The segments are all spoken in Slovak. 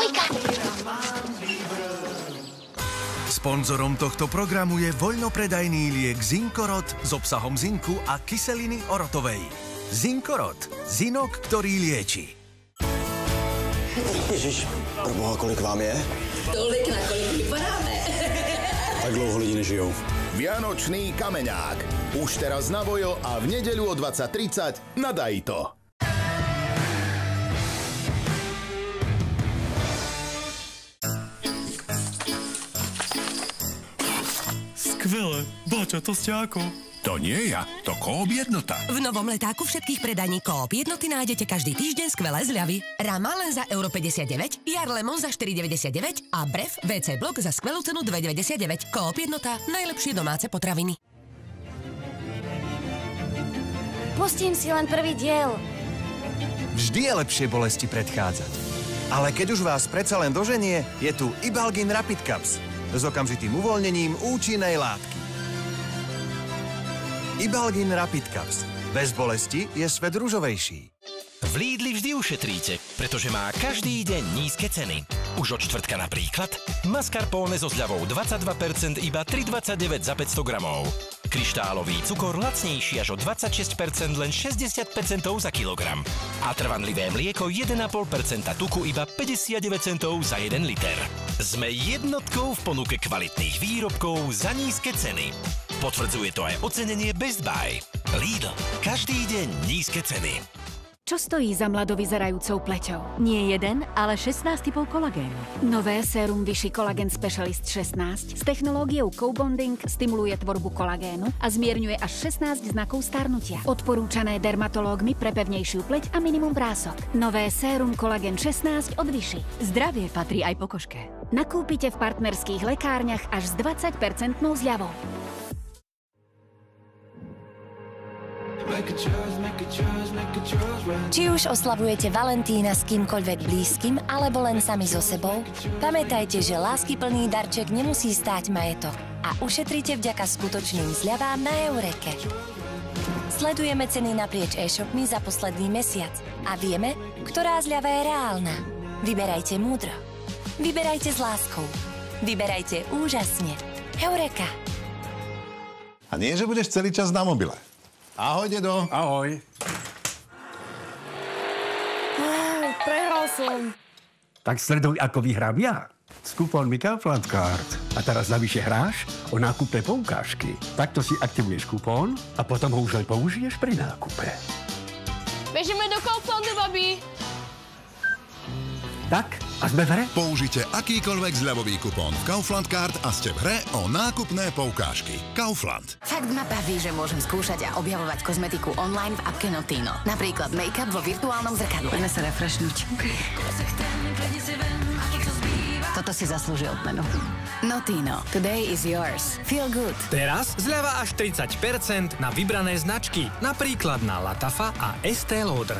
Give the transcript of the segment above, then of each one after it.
Dvojka. Sponzorom tohto programu je voľnopredajný liek Zinkorot s obsahom zinku a kyseliny orotovej. Zinkorot. Zinok, ktorý lieči. Ježiš, proboha, kolik vám je? Tolik, na kolik vypadáme. Tak dlouho lidi nežijou. Vianočný kameňák. Už teraz na Vojo a v nedeľu o 20:30 na Dajto. Skvelé. Bača, to ste ako? To nie ja, to Coop Jednota. V novom letáku všetkých predaní Coop Jednoty nájdete každý týždeň skvelé zľavy. Rama len za €59, Jar Lemon za 4,99 a Bref WC Blok za skvelú cenu 2,99. Coop Jednota, najlepšie domáce potraviny. Pustím si len prvý diel. Vždy je lepšie bolesti predchádzať. Ale keď už vás predsa len doženie, je tu Ibalgin Rapid Caps s okamžitým uvoľnením účinnej látky. Ibalgin Rapid Caps. Bez bolesti je svet ružovejší. V Lidli vždy ušetríte, pretože má každý deň nízke ceny. Už od štvrtka napríklad mascarpone so zľavou 22% iba 3,29 za 500 gramov. Kryštálový cukor lacnejší až o 26%, len 65 centov za kilogram. A trvanlivé mlieko 1,5% tuku iba 59 centov za 1 liter. Sme jednotkou v ponuke kvalitných výrobkov za nízke ceny. Potvrdzuje to aj ocenenie Best Buy. Lidl. Každý deň nízke ceny. Čo stojí za mlado vyzerajúcou pleťou? Nie jeden, ale 16 typov kolagénu. Nové sérum Vichy Collagen Specialist 16 s technológiou co-bonding stimuluje tvorbu kolagénu a zmierňuje až 16 znakov starnutia. Odporúčané dermatológmi pre pevnejšiu pleť a minimum vrások. Nové sérum Collagen 16 od Vichy. Zdravie patrí aj pokožke. Nakúpite v partnerských lekárniach až s 20% zľavou. Či už oslavujete Valentína s kýmkoľvek blízkym, alebo len sami so sebou, pamätajte, že láskyplný darček nemusí stáť majetok a ušetríte vďaka skutočným zľavám na Eureke. Sledujeme ceny naprieč e-shopmi za posledný mesiac a vieme, ktorá zľava je reálna. Vyberajte múdro. Vyberajte s láskou. Vyberajte úžasne. Eureka. A nie, že budeš celý čas na mobile. Ahoj, dedo. Ahoj. Prehral som. Tak sleduj, ako vyhrám ja. S kupónmi Kaufland Card. A teraz navyše hráš o nákupné poukážky. Takto si aktivuješ kupón a potom ho už len použiješ pri nákupe. Bežíme do Kauflandu, babi. Tak, a sme v hre? Použite akýkoľvek zľavový kupón v Kaufland Card a ste v hre o nákupné poukážky. Kaufland. Fakt ma baví, že môžem skúšať a objavovať kozmetiku online v appke Notino. Napríklad make-up vo virtuálnom zrkadle. Poďme sa refreshnúť. Toto si zaslúži odmenu. Notino. Today is yours. Feel good. Teraz zľava až 30% na vybrané značky. Napríklad na Latafa a Estée Lauder.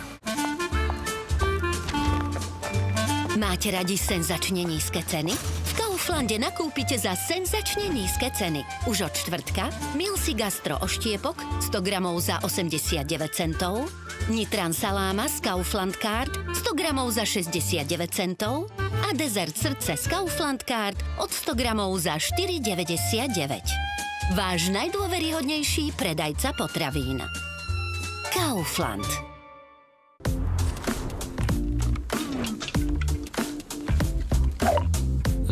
Máte radi senzačne nízke ceny? V Kauflande nakúpite za senzačne nízke ceny. Už od štvrtka Milsi Gastro oštiepok 100 gramov za 89 centov, Nitran saláma z Kaufland Card 100 gramov za 69 centov a dezert srdce z Kaufland Card od 100 gramov za 4,99. Váš najdôveryhodnejší predajca potravín. Kaufland.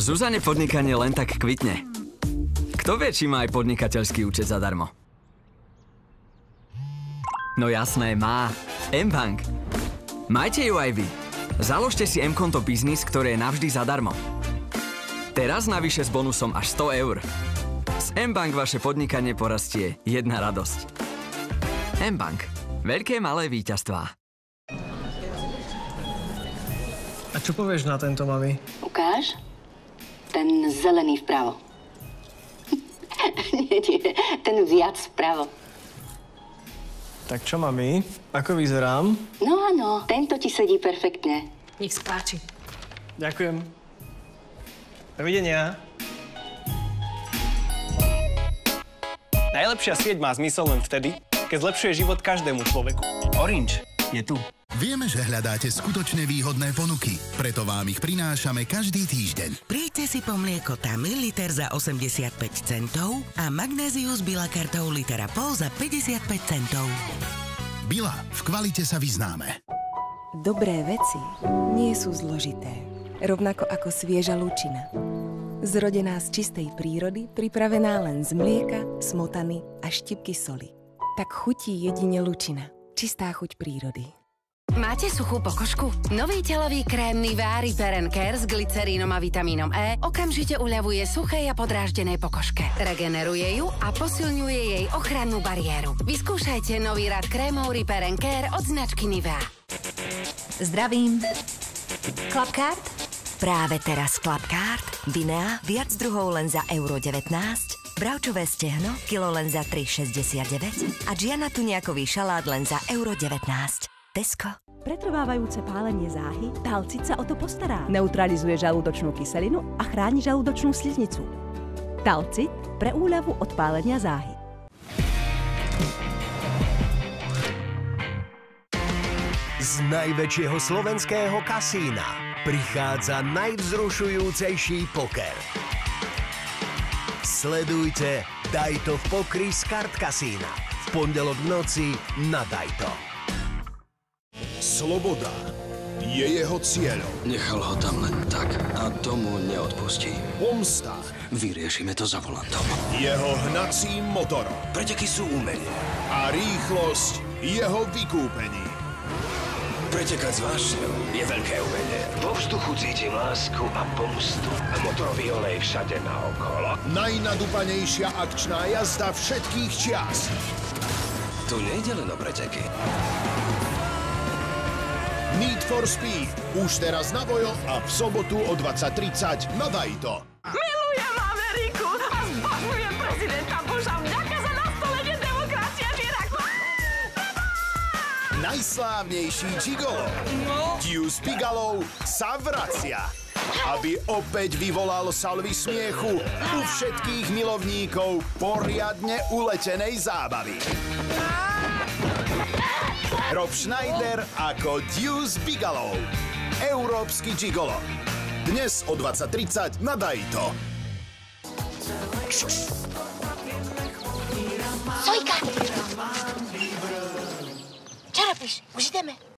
Zuzane podnikanie len tak kvitne. Kto vie, či má aj podnikateľský účet zadarmo? No jasné, má. M-Bank. Majte ju aj vy. Založte si M-konto biznis, ktoré je navždy zadarmo. Teraz navyše s bonusom až 100 eur. S M-Bank vaše podnikanie porastie jedna radosť. M-Bank. Veľké malé víťazstvá. A čo povieš na tento, mami? Ukáž? Ten zelený vpravo. nie, ten viac vpravo. Tak čo, mami? Ako vyzerám? No áno, tento ti sedí perfektne. Nech sa páči. Ďakujem. Dovidenia. Najlepšia sieť má zmysel len vtedy, keď zlepšuje život každému človeku. Orange je tu. Vieme, že hľadáte skutočne výhodné ponuky, preto vám ich prinášame každý týždeň. Príďte si po mlieko Tamil liter za 85 centov a magnézius Bila kartou litera pol za 55 centov. Bila, v kvalite sa vyznáme. Dobré veci nie sú zložité, rovnako ako svieža lučina. Zrodená z čistej prírody, pripravená len z mlieka, smotany a štipky soli. Tak chutí jedine lučina. Čistá chuť prírody. Máte suchú pokožku? Nový telový krém Nivea Repair & Care s glycerínom a vitamínom E okamžite uľavuje suchej a podráždenej pokožke. Regeneruje ju a posilňuje jej ochrannú bariéru. Vyskúšajte nový rad krémov Repair & Care od značky Nivea. Zdravím. Clubcard? Práve teraz Clubcard. Vinea, viac druhov len za €19. Bravčové stehno, kilo len za 3,69 a Giana tuniakový šalát len za €19. Tesco. Pretrvávajúce pálenie záhy, Talcit sa o to postará. Neutralizuje žalúdočnú kyselinu a chráni žalúdočnú sliznicu. Talcit pre úľavu od pálenia záhy. Z najväčšieho slovenského kasína prichádza najvzrušujúcejší poker. Sledujte Daj to v pokry z kart kasína. V pondelok v noci na Daj to. Sloboda je jeho cieľom. Nechal ho tam len tak a tomu neodpustí. Pomsta. Vyriešime to za volantom. Jeho hnacím motorom. Preteky sú umenie. A rýchlosť jeho vykúpení. Pretekať s vášňou je veľké umenie. Vo vzduchu cítim lásku a pomstu. A motorový olej všade naokolo. Najnadúpanejšia akčná jazda všetkých čias. Tu nejde len o preteky. Need for Speed. Už teraz na Vojo a v sobotu o 20:30 na Daj to. Milujem Ameriku a zbožňujem prezidenta Busha. Vďaka za nastolenie demokracie v Iraku. Najslávnejší gigolo, Deuce Bigalow, sa vracia, aby opäť vyvolal salvy smiechu u všetkých milovníkov poriadne uletenej zábavy. Rob Schneider ako Deuce Bigalow. Európsky gigolo. Dnes o 20:30 na Daj to. Sojka! Čo robíš? Už ideme.